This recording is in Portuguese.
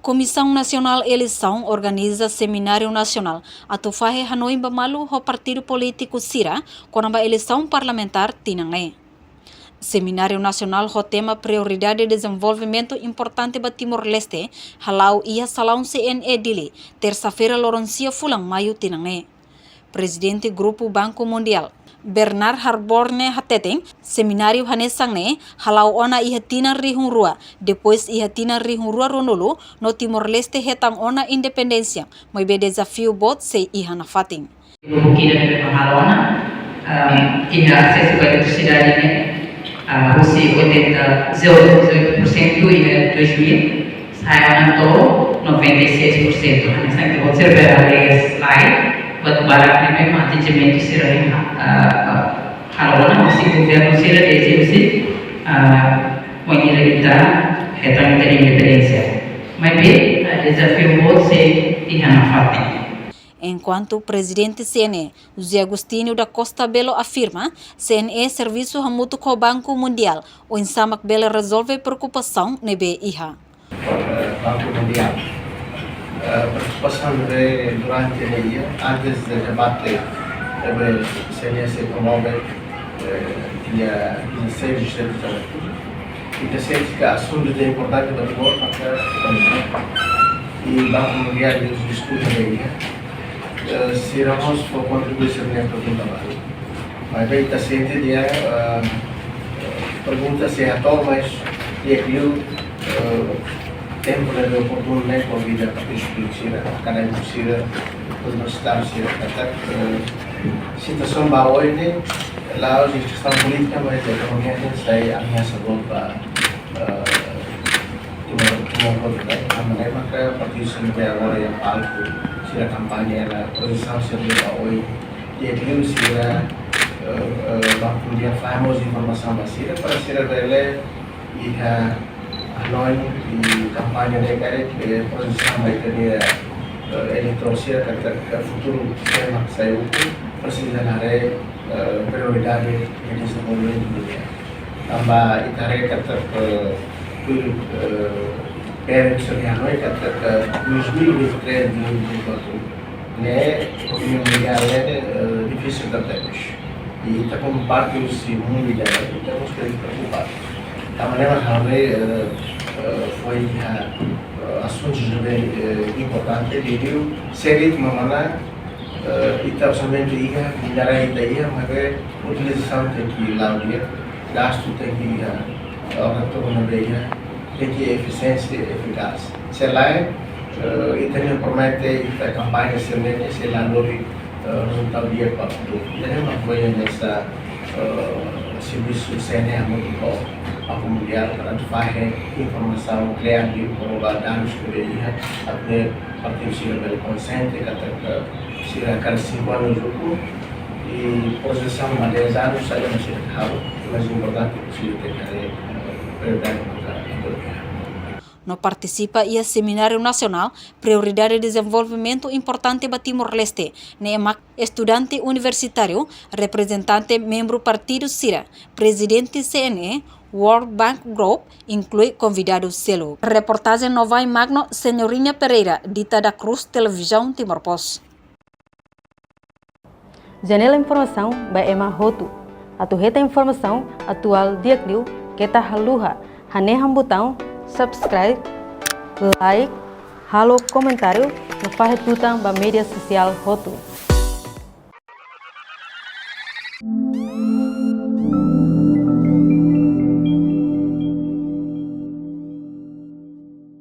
Comissão Nacional Eleição organiza Seminário Nacional atufahe Hanoi Bamalu ho Partido Político Sira konamba eleição parlamentar tinange. Seminário Nacional ho tema Prioridade de Desenvolvimento Importante ba Timor-Leste halau ia salão CNE dili terça-feira Loroncia Fulang Maio tinange. Presidente Grupo Banco Mundial Bernard Harborne hateteng seminário hanesangne halau ona ihatina rihungrua depois ihatina rihungrua ronulu no Timor-Leste hetang ona independência mai be desafio bot se ihana fating Bukida de Mahalona tinha acesso à eletricidade Rússia 18% e 2000 saya nanto 96% hanesan que observar as slide barat memang atendimento sira halona masih governo sira desde mengira kita hetang dari independência mas bem desafio você ihana fati. Enquanto o presidente CNE, José Agostinho da Costa Belo afirma, CNE serviço hamuto com o Banco Mundial, o insamak Belo resolve preocupação nebe iha. Banco Mundial. Preocupação durante o dia, antes do debate, o CNE se promove dia 16 de setembro. E terceiro, que assunto de importante do Timor, e o Banco Mundial discute o dia. Se vamos for contribuição nesta pergunta, mas bem terceiro dia pergunta se atual, mas dia que tempo de oportunidade com vida para discutir acadêmico sira universitário sira até situação bawa ini lá os instituição política mas economia sai ameaça para Timor Leste maka partido sendiri agora yang palco sira kampanye la posição sendiri bawa dia que sira Banco Mundial famoso informação basira para sira rele ia Hanoi di kampanye negara ke posisi mereka dia elektrosia kata futuro tema saya itu presiden hari prioridade yang disebutkan dunia tambah itare kata parents yang Hanoi kata usually with trade di waktu ne opinion mundial difícil tertebus e kita como parte do mundo já estamos preocupados também Hanoi foi assuntos importantes di Rio seri mana kita somente ia negara kita ia maka utilização de laut dia gasto tem que orang tu menabeia tem que eficiência eficaz selain itu yang promete kita kampanye sebenarnya selalu untuk dia waktu jadi makanya nessa serviço CNE muito Banco Mundial para fazer informação criativa para dados que ele até partir do consciente que será cada 5 anos e posição há 10 anos saja masih tahu mas importante que ter prioridade para No participa ia Seminário Nacional Prioridade de Desenvolvimento Importante ba Timor-Leste, NEMAC, estudante universitário, representante membro Partido Sira, presidente CNE, World Bank Group, inclui convidado selo. Reportagem Novai Magno, Senhorinha Pereira, Dita da Cruz, Televisão Timor-Post. Janela Informação by Emma Hotu. Atuheta informação atual diakliu kita haluha. Haneham botão subscribe, like, halo comentário no fahetutang ba media sosial Hotu.